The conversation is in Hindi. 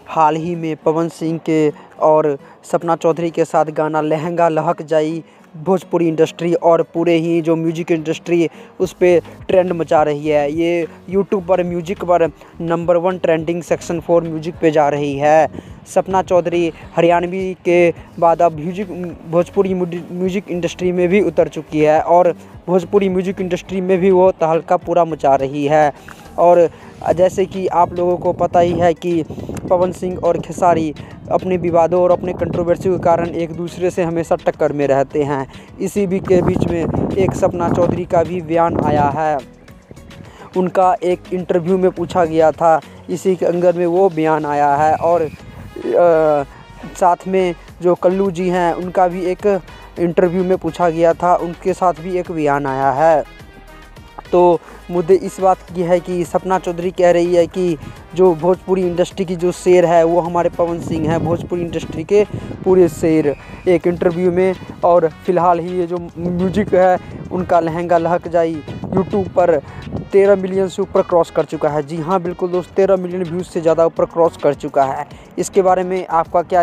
हाल ही में पवन सिंह के और सपना चौधरी के साथ गाना लहंगा लहक जाई भोजपुरी इंडस्ट्री और पूरे ही जो म्यूजिक इंडस्ट्री है उस पे ट्रेंड मचा रही है। ये यूट्यूब पर म्यूजिक पर नंबर 1 ट्रेंडिंग सेक्शन 4 म्यूजिक पे जा रही है। सपना चौधरी हरियाणवी के बाद अब भोजपुरी म्यूजिक इंडस्ट्री में भी उतर चुकी है और भोजपुरी म्यूजिक इंडस्ट्री में भी वो तहलका पूरा मचा रही है। और जैसे कि आप लोगों को पता ही है कि पवन सिंह और खेसारी अपने विवादों और अपने कंट्रोवर्सी के कारण एक दूसरे से हमेशा टक्कर में रहते हैं। इसी के बीच में एक सपना चौधरी का भी बयान आया है। उनका एक इंटरव्यू में पूछा गया था, इसी के अंदर में वो बयान आया है। और साथ में जो कल्लू जी हैं उनका भी एक इंटरव्यू में पूछा गया था, उनके साथ भी एक बयान आया है। तो मुद्दे इस बात की है कि सपना चौधरी कह रही है कि जो भोजपुरी इंडस्ट्री की जो शेर है वो हमारे पवन सिंह हैं, भोजपुरी इंडस्ट्री के पूरे शेर, एक इंटरव्यू में। और फिलहाल ही ये जो म्यूजिक है उनका लहंगा लहक जाई यूट्यूब पर 13 मिलियन से ऊपर क्रॉस कर चुका है। जी हाँ बिल्कुल दोस्त, 13 मिलियन व्यूज़ से ज़्यादा ऊपर क्रॉस कर चुका है। इसके बारे में आपका क्या